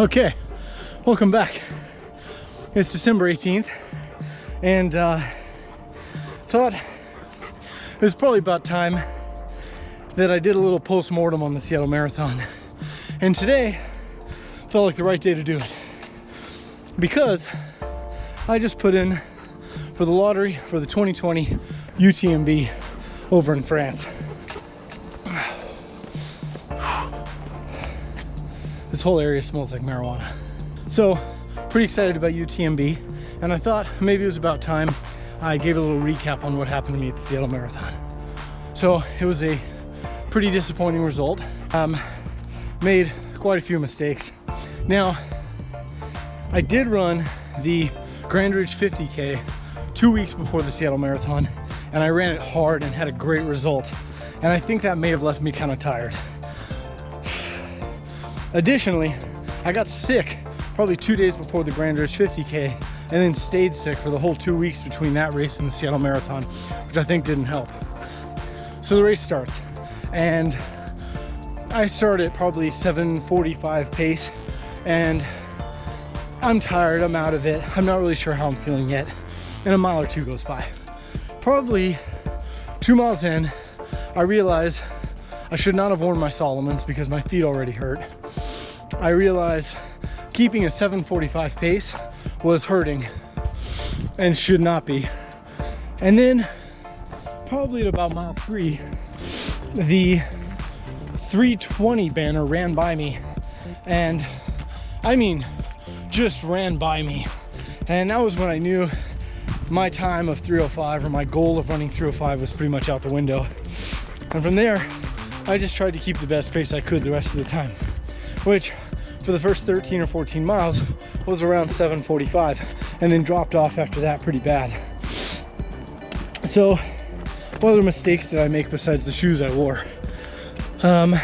Okay, welcome back. It's December 18th, and thought it was probably about time that I did a little post-mortem on the Seattle Marathon. And today felt like the right day to do it because I just put in for the lottery for the 2020 UTMB over in France. This whole area smells like marijuana. So, pretty excited about UTMB, and I thought maybe it was about time I gave a little recap on what happened to me at the Seattle Marathon. So, it was a pretty disappointing result. Made quite a few mistakes. Now, I did run the Grand Ridge 50K 2 weeks before the Seattle Marathon, and I ran it hard and had a great result. And I think that may have left me kind of tired. Additionally, I got sick probably 2 days before the Grand Ridge 50K and then stayed sick for the whole 2 weeks between that race and the Seattle Marathon, which I think didn't help. So the race starts, and I start at probably 7:45 pace, and I'm tired, I'm out of it. I'm not really sure how I'm feeling yet. And a mile or two goes by. Probably 2 miles in, I realize I should not have worn my Salomons because my feet already hurt. I realized keeping a 7:45 pace was hurting and should not be. And then probably at about mile 3, the 3:20 banner ran by me, and I mean just ran by me. And that was when I knew my time of 3:05, or my goal of running 3:05, was pretty much out the window. And from there, I just tried to keep the best pace I could the rest of the time, which for the first 13 or 14 miles was around 7:45, and then dropped off after that pretty bad. So what other mistakes did I make besides the shoes I wore? I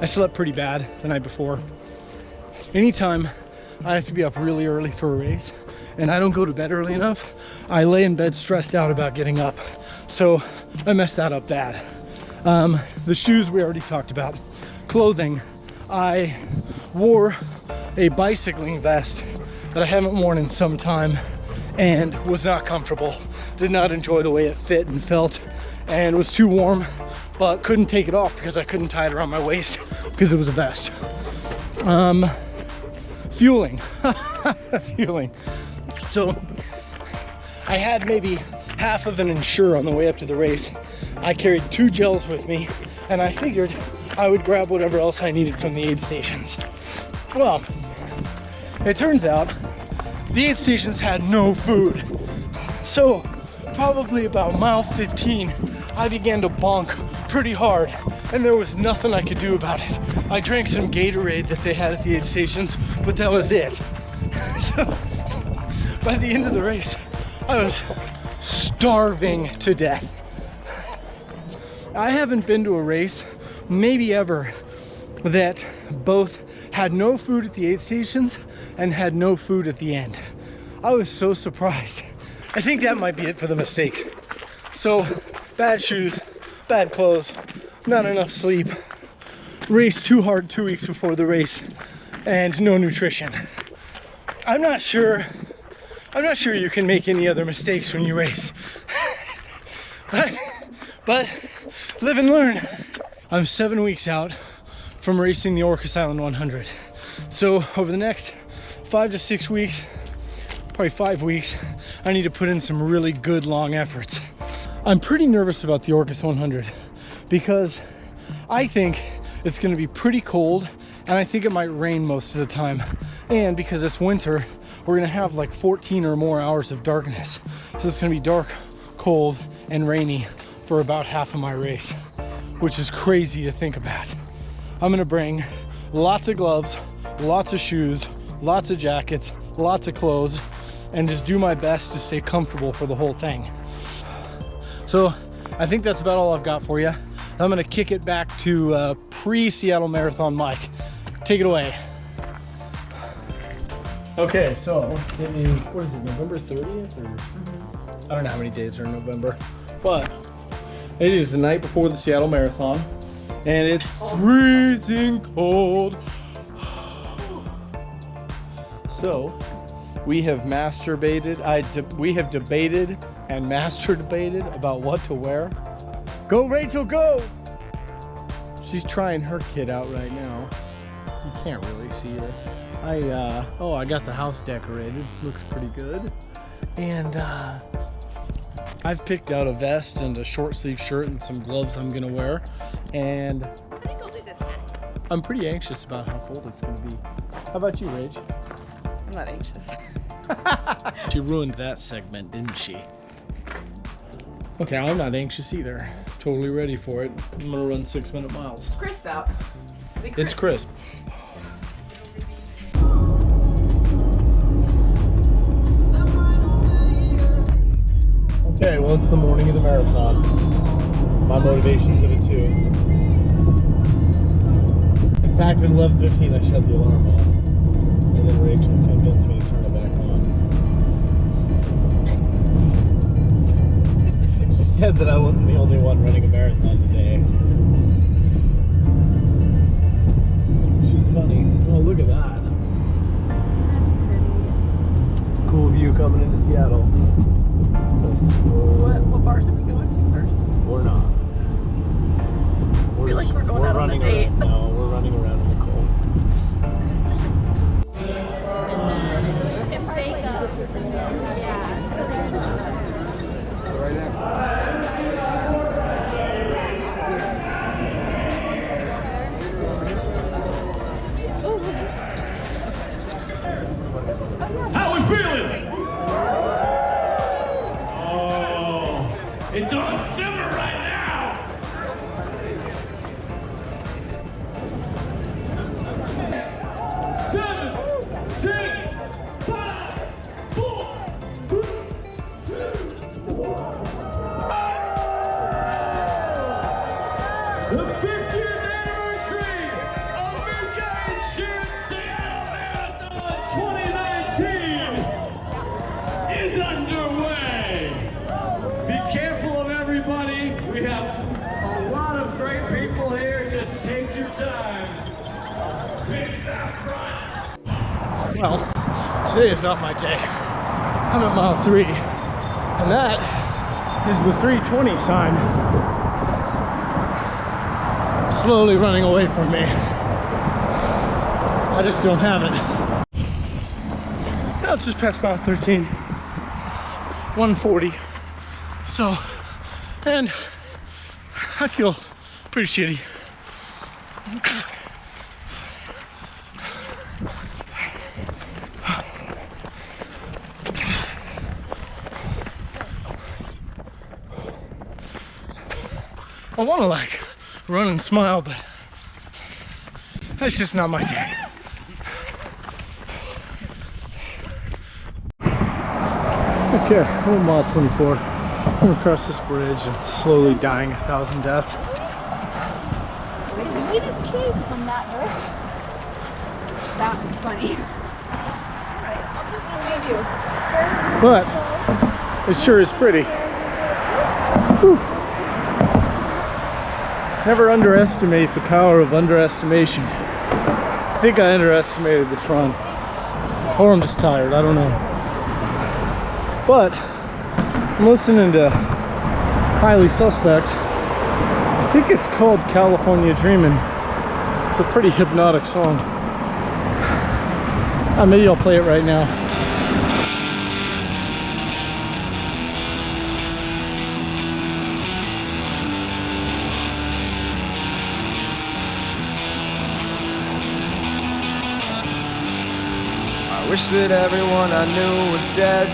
slept pretty bad the night before. Anytime I have to be up really early for a race and I don't go to bed early enough, I lay in bed stressed out about getting up. So I messed that up bad. The shoes we already talked about. Clothing, I wore a bicycling vest that I haven't worn in some time and was not comfortable. Did not enjoy the way it fit and felt, and was too warm, but couldn't take it off because I couldn't tie it around my waist because it was a vest. Fueling. Fueling. So I had maybe half of an Ensure on the way up to the race. I carried 2 gels with me, and I figured I would grab whatever else I needed from the aid stations. Well, it turns out the aid stations had no food. So probably about mile 15, I began to bonk pretty hard, and there was nothing I could do about it. I drank some Gatorade that they had at the aid stations, but that was it. So by the end of the race, I was starving to death. I haven't been to a race, maybe ever, that both had no food at the aid stations and had no food at the end. I was so surprised. I think that might be it for the mistakes. So, bad shoes, bad clothes, not enough sleep, raced too hard 2 weeks before the race, and no nutrition. I'm not sure you can make any other mistakes when you race. But live and learn. I'm 7 weeks out from racing the Orcas Island 100. So over the next 5 to 6 weeks, probably 5 weeks, I need to put in some really good long efforts. I'm pretty nervous about the Orcas 100 because I think it's gonna be pretty cold, and I think it might rain most of the time. And because it's winter, we're gonna have like 14 or more hours of darkness. So it's gonna be dark, cold, and rainy for about half of my race, which is crazy to think about. I'm gonna bring lots of gloves, lots of shoes, lots of jackets, lots of clothes, and just do my best to stay comfortable for the whole thing. So I think that's about all I've got for you. I'm gonna kick it back to pre-Seattle Marathon Mike. Take it away. Okay, so it is, what is it, November 30th? Or I don't know how many days are in November, but it is the night before the Seattle Marathon, and it's freezing cold. So we have masturbated. We have debated and masturbated about what to wear. Go, Rachel, go! She's trying her kit out right now. You can't really see her. I got the house decorated. Looks pretty good. And I've picked out a vest and a short sleeve shirt and some gloves I'm gonna wear. And I think I'll do this hat. I'm pretty anxious about how cold it's gonna be. How about you, Rach? I'm not anxious. She ruined that segment, didn't she? Okay, I'm not anxious either. Totally ready for it. I'm gonna run 6-minute miles. Crisp out. Be crisp. It's crisp. Okay, well, it's the morning of the marathon. My motivation's at a 2. In fact, at 11:15, I shut the alarm off. And then Rachel convinced me to turn it back on. She said that I wasn't the only one running a marathon today. She's funny. Oh, look at that. It's a cool view coming into Seattle. So what bars are we going to first? We're not. I feel like we're going out on a date. No, we're running around in the cold. Right now. How we feeling? Oh, it's on simmer right now. 7, 6, 5, 4, 3, 2, 1. The 50th anniversary of Midnight Insurance Seattle Marathon 2019 is underway. Be careful of everybody. We have a lot of great people here. Just take your time. Pick that front. Well, today is not my day. I'm at mile 3, and that is the 3:20 sign slowly running away from me. I just don't have it. Now it's just past mile 13, 140. So, and I feel pretty shitty. I want to like run and smile, but that's just not my day. Okay, I'm on mile 24. I'm gonna cross this bridge and slowly dying 1,000 deaths. We just came from that direction. That was funny. Alright, I'll just leave you. But it sure is pretty. Whew. Never underestimate the power of underestimation. I think I underestimated this run. Or I'm just tired, I don't know. But I'm listening to Highly Suspect. I think it's called California Dreamin'. It's a pretty hypnotic song. Maybe I'll play it right now. I wish that everyone I knew was dead,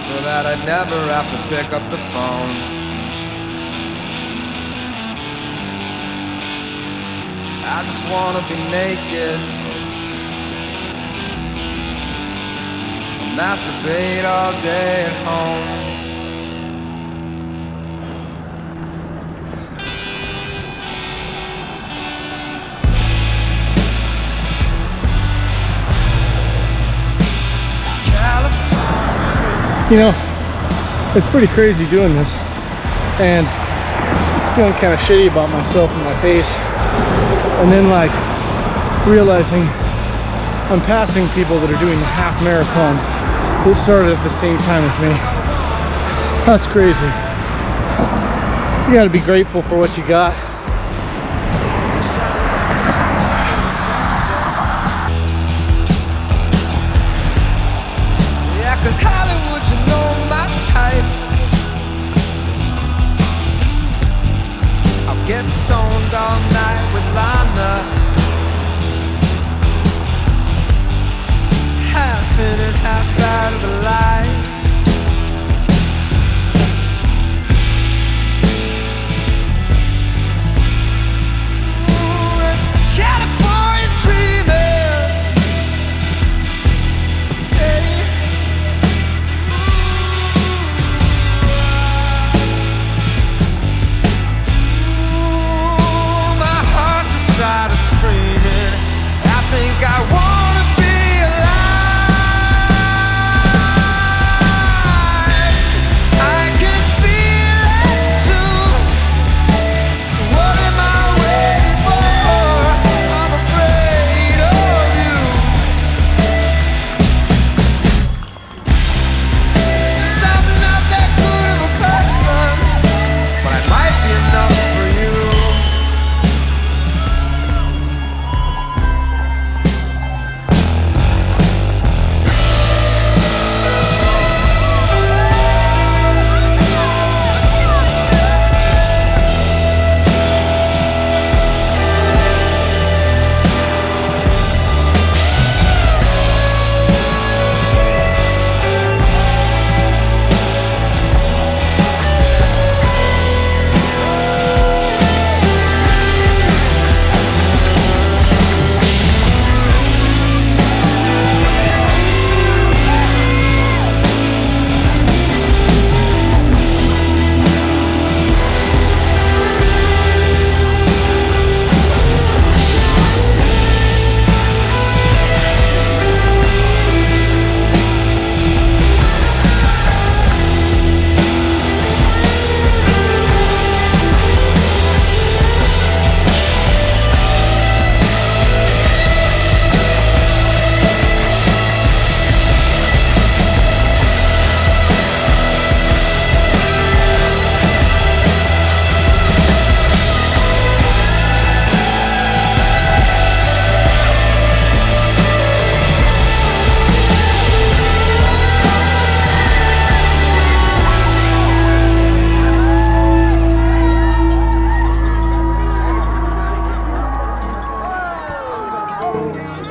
so that I'd never have to pick up the phone. I just wanna be naked, masturbate all day at home. You know, it's pretty crazy doing this and feeling kind of shitty about myself and my face, and then like realizing I'm passing people that are doing the half marathon that started at the same time as me. That's crazy. You gotta be grateful for what you got. Yeah, 'cause Hollywood, you know my type. I'll get stoned all night with Lana. Half in and half out of the light. Ooh, it's California dreaming. Hey. Ooh, my heart just started screaming. I think I wanna be alive. I can feel it too. So what am I waiting for? I'm afraid of you. It's just I'm not that good of a person, but I might be enough for you.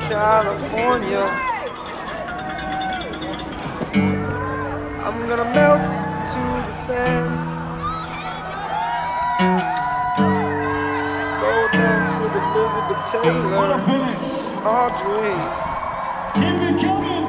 California, I'm gonna melt to the sand. Slow dance with Elizabeth Taylor, Audrey. Keep it coming.